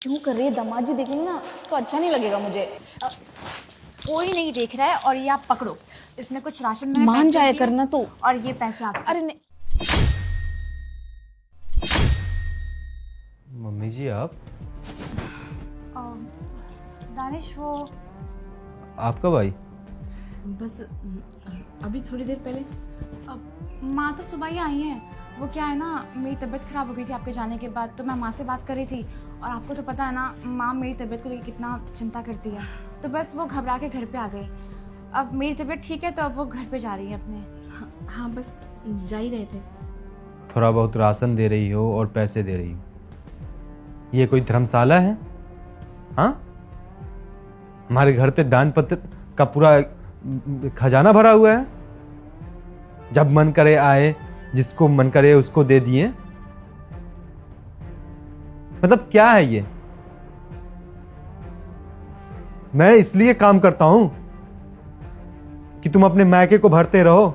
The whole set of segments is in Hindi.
क्यों कर रही है? दामाद जी देखेंगे ना तो अच्छा नहीं लगेगा मुझे। कोई नहीं देख रहा है और ये आप पकड़ो, इसमें कुछ राशन मैंने मान पैक कर जाया दिया करना तू। और ये पैसे आपके। अरे नहीं। मम्मी जी आप दानिश वो आप कब आई? बस अभी थोड़ी देर पहले। माँ तो सुबह ही आई हैं। वो क्या है ना, मेरी तबीयत ख़राब हो गई थी आपके जाने के बाद, तो मैं माँ से बात कर रही थी और आपको तो पता है ना माँ मेरी तबीयत को लेकर कितना चिंता करती है, तो बस वो घबरा के घर पे आ गई। अब मेरी तबीयत ठीक है तो अब वो घर पे जा रही है अपने। हाँ बस जा ही रहे थे। थोड़ा बहुत राशन दे रही हो और पैसे दे रही हो, ये कोई धर्मशाला है? हाँ, हमारे घर पे दान पत्र का पूरा खजाना भरा हुआ है। जब मन करे आए, जिसको मन करे उसको दे दिए। मतलब क्या है ये? मैं इसलिए काम करता हूं कि तुम अपने मायके को भरते रहो।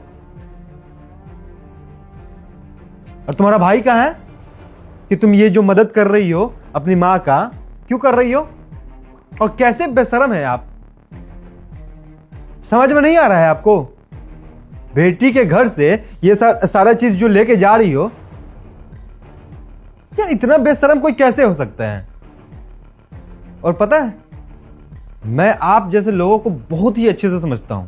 और तुम्हारा भाई कहाँ है कि तुम ये जो मदद कर रही हो अपनी मां का, क्यों कर रही हो? और कैसे बेशरम है आप, समझ में नहीं आ रहा है आपको? बेटी के घर से ये सारा चीज जो लेके जा रही हो, यार इतना बेशरम कोई कैसे हो सकता है? और पता है, मैं आप जैसे लोगों को बहुत ही अच्छे से समझता हूं।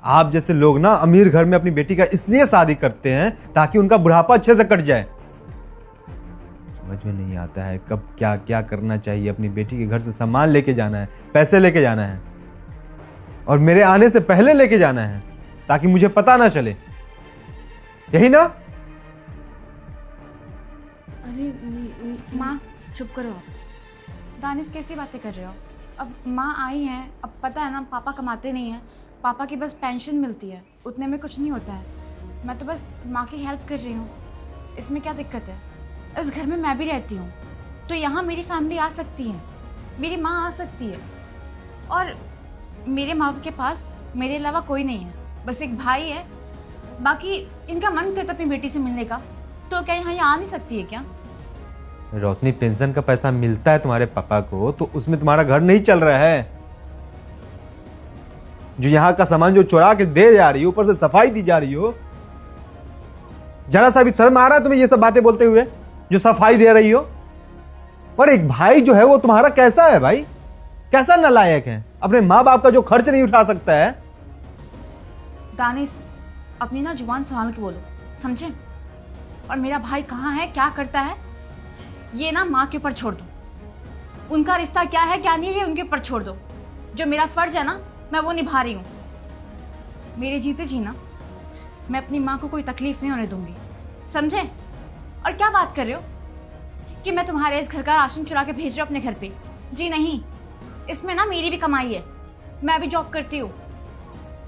आप जैसे लोग ना अमीर घर में अपनी बेटी का इसलिए शादी करते हैं ताकि उनका बुढ़ापा अच्छे से कट जाए। समझ में नहीं आता है कब क्या क्या करना चाहिए। अपनी बेटी के घर से सामान लेके जाना है, पैसे लेके जाना है, और मेरे आने से पहले लेके जाना है ताकि मुझे पता ना चले, यही ना? अरे माँ चुप करो आप। दानिश कैसी बातें कर रहे हो? अब माँ आई हैं, अब पता है ना पापा कमाते नहीं हैं, पापा की बस पेंशन मिलती है, उतने में कुछ नहीं होता है। मैं तो बस माँ की हेल्प कर रही हूँ, इसमें क्या दिक्कत है? इस घर में मैं भी रहती हूँ, तो यहाँ मेरी फैमिली आ सकती है, मेरी माँ आ सकती है, और मेरे माँ के पास मेरे अलावा कोई नहीं है, बस एक भाई है। बाकी इनका मन करता अपनी बेटी से मिलने का, तो क्या यहाँ ये आ नहीं सकती है क्या? रोशनी, पेंशन का पैसा मिलता है तुम्हारे पापा को, तो उसमें तुम्हारा घर नहीं चल रहा है। जो यहाँ का सामान जो चुरा के दे जा रही हो, ऊपर से सफाई दी जा रही हो, जरा सा भी शर्म आ रहा है तुम्हें ये सब बातें बोलते हुए? जो सफाई दे रही हो, और एक भाई जो है वो तुम्हारा कैसा है भाई? कैसा नालायक है, अपने माँ बाप का जो खर्च नहीं उठा सकता है। दानिश अपनी ना जुबान संभाल के बोलो, समझे? और मेरा भाई कहाँ है, क्या करता है, ये ना माँ के ऊपर छोड़ दो। उनका रिश्ता क्या है क्या नहीं है ये उनके ऊपर छोड़ दो। जो मेरा फर्ज है ना मैं वो निभा रही हूँ। मेरे जीते जी ना मैं अपनी माँ को कोई तकलीफ नहीं होने दूंगी, समझे? और क्या बात कर रहे हो कि मैं तुम्हारे इस घर का राशन चुरा के भेज रहा हूँ अपने घर पे? जी नहीं, इसमें ना मेरी भी कमाई है, मैं भी जॉब करती हूँ।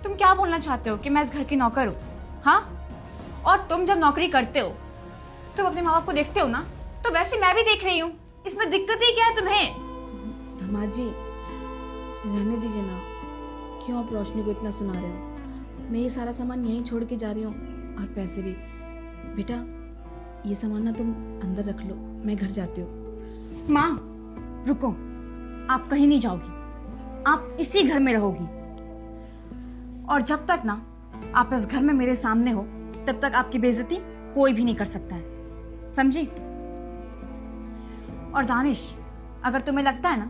तुम क्या बोलना चाहते हो कि मैं इस घर की नौकर हूँ? हाँ, और तुम जब नौकरी करते हो तुम अपने माँ बाप को देखते हो ना, तो वैसे मैं भी देख रही हूँ, इसमें दिक्कत ही क्या है तुम्हें? दामाद जी रहने दीजिए ना, क्यों आप रोशनी को इतना सुना रहे हो? मैं ये सारा सामान यहीं छोड़ के जा रही हूँ, और पैसे भी। बेटा ये सामान ना तुम अंदर रख लो, मैं घर जाती हूँ। माँ रुको, आप कहीं नहीं जाओगी, आप इसी घर में रहोगी, और जब तक ना आप इस घर में मेरे सामने हो तब तक आपकी बेइज्जती कोई भी नहीं कर सकता है, समझी? और दानिश, अगर तुम्हें लगता है ना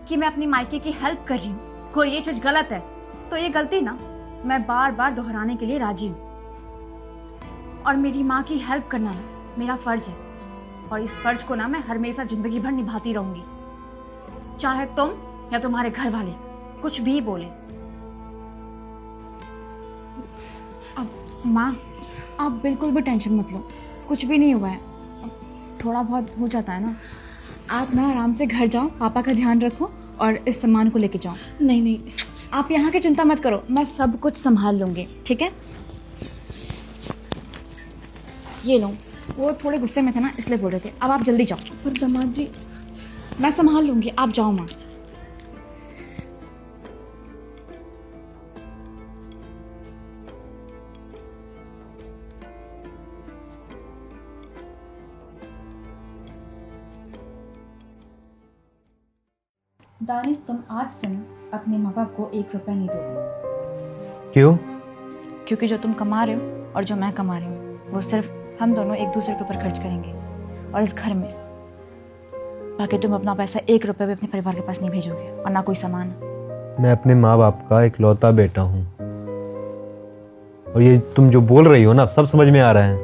कि मैं अपनी मायके की हेल्प कर रही हूँ और ये चीज गलत है, तो ये गलती ना मैं बार बार दोहराने के लिए राजी हूँ। और मेरी माँ की हेल्प करना ना मेरा फर्ज है, और इस फर्ज को ना मैं हमेशा जिंदगी भर निभाती रहूंगी, चाहे तुम या तुम्हारे घर वाले कुछ भी बोले। अब माँ आप बिल्कुल भी टेंशन मत लो, कुछ भी नहीं हुआ है, थोड़ा बहुत हो जाता है ना। आप ना आराम से घर जाओ, पापा का ध्यान रखो और इस सामान को लेके जाओ। नहीं नहीं, आप यहाँ की चिंता मत करो, मैं सब कुछ संभाल लूँगी, ठीक है? ये लो, वो थोड़े गुस्से में थे ना इसलिए बोल रहे थे। अब आप जल्दी जाओ। पर दामाद जी मैं संभाल लूँगी, आप जाओ माँ। दानिश, तुम आज से ना अपने माँ बाप को 1 रुपया नहीं दोगे, क्यों? क्योंकि जो तुम कमा रहे हो और जो मैं कमा रही हूँ वो सिर्फ हम दोनों एक दूसरे के ऊपर खर्च करेंगे और इस घर में। बाकी तुम अपना पैसा 1 रुपये भी अपने परिवार के पास नहीं भेजोगे और ना कोई सामान। मैं अपने माँ बाप का इकलौता बेटा हूँ, और ये तुम जो बोल रही हो ना सब समझ में आ रहा है।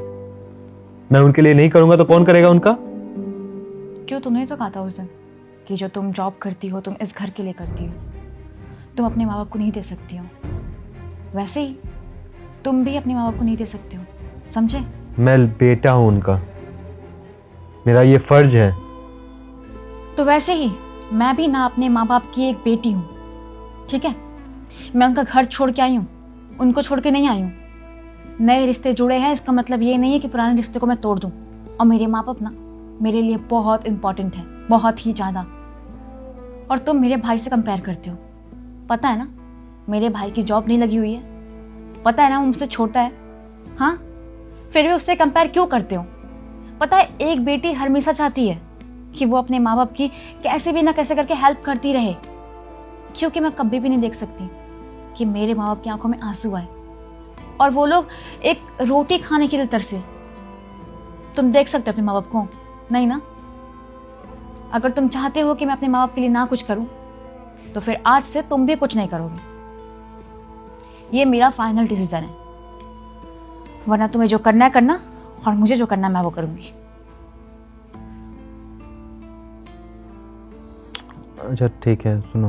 मैं उनके लिए नहीं करूंगा तो कौन करेगा उनका? क्यों, तुमने तो कहा था उस दिन कि जो तुम जॉब करती हो तुम इस घर के लिए करती हो, तुम अपने माँ बाप को नहीं दे सकती हो। वैसे ही तुम भी अपने माँ बाप को नहीं दे सकते हो, समझे? मैं बेटा हूं उनका, मेरा ये फर्ज है। तो वैसे ही मैं भी ना अपने माँ बाप की एक बेटी हूँ, ठीक है? मैं उनका घर छोड़ के आई हूँ, उनको छोड़ के नहीं आई हूँ। नए रिश्ते जुड़े हैं, इसका मतलब ये नहीं है कि पुराने रिश्ते को मैं तोड़ दूँ। और मेरे माँ बाप ना मेरे लिए बहुत इंपॉर्टेंट है, बहुत ही ज़्यादा। और तुम मेरे भाई से कंपेयर करते हो। पता है ना मेरे भाई की जॉब नहीं लगी हुई है, पता है ना वो मुझसे छोटा है, हाँ, फिर भी उससे कंपेयर क्यों करते हो? पता है एक बेटी हमेशा चाहती है कि वो अपने माँ बाप की कैसे भी ना कैसे करके हेल्प करती रहे, क्योंकि मैं कभी भी नहीं देख सकती कि मेरे माँ बाप की आंखों में आंसू आए और वो लोग एक रोटी खाने के लिए तरसे। तुम देख सकते हो अपने माँ बाप को? नहीं ना। अगर तुम चाहते हो कि मैं अपने माँ बाप के लिए ना कुछ करूं तो फिर आज से तुम भी कुछ नहीं करोगे। ये मेरा फाइनल डिसीजन है, वरना तुम्हें जो करना है करना और मुझे जो करना है मैं वो करूंगी। अच्छा ठीक है, सुनो,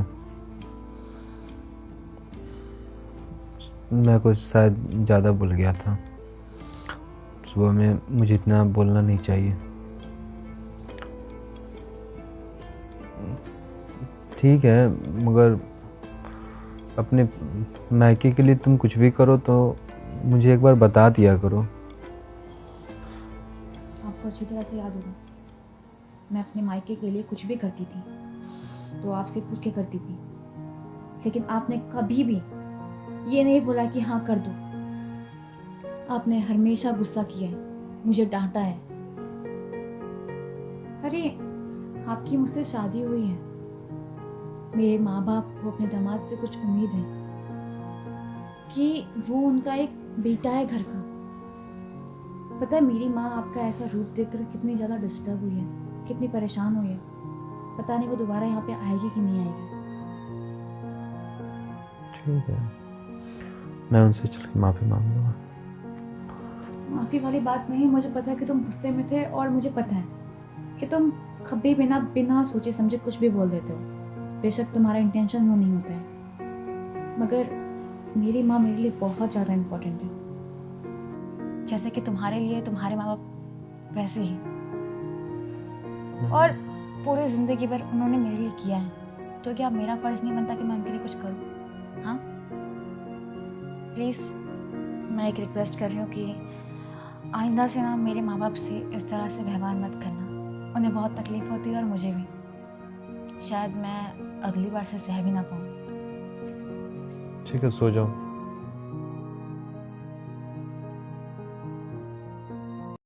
मैं कुछ शायद ज़्यादा भूल गया था। सुबह में मुझे इतना बोलना नहीं चाहिए। ठीक है, मगर अपने मायके के लिए तुम कुछ भी करो तो मुझे एक बार बता दिया करो। आपको अच्छी तरह से याद होगा मैं अपने मायके के लिए कुछ भी करती थी तो आपसे पूछ के करती थी, लेकिन आपने कभी भी ये नहीं बोला कि हाँ कर दो। आपने हमेशा गुस्सा किया है, मुझे डांटा है। अरे आपकी मुझसे शादी हुई है, मेरे माँ बाप को अपने दामाद से कुछ उम्मीद है कि वो उनका एक बेटा है घर का। पता है मेरी माँ आपका ऐसा रूप देखकर कितनी ज़्यादा डिस्टर्ब हुई है, कितनी परेशान हुई है। पता नहीं वो दोबारा यहाँ पे आएगी कि नहीं आएगी। ठीक है, मैं उनसे चल के माफ़ी मांग लूँगा। माफ़ी वाली बात नहीं, मुझे पता है कि तुम गुस्से में थे और मुझे पता है कि तुम कभी बिना सोचे समझे कुछ भी बोल देते हो। बेशक तुम्हारा इंटेंशन वो नहीं होता है, मगर मेरी माँ मेरे लिए बहुत ज़्यादा इम्पोर्टेंट है। जैसे कि तुम्हारे लिए तुम्हारे माँ बाप वैसे ही, और पूरी ज़िंदगी भर उन्होंने मेरे लिए किया है, तो क्या मेरा फ़र्ज़ नहीं बनता कि मैं उनके लिए कुछ करूँ? हाँ प्लीज़, मैं एक रिक्वेस्ट कर रही हूँ कि आइंदा से ना मेरे माँ बाप से इस तरह से व्यवहार मत करना। उन्हें बहुत तकलीफ़ होती है और मुझे भी। शायद मैं अगली बार से सह भी ना पाऊँ। ठीक है, सो जाओ।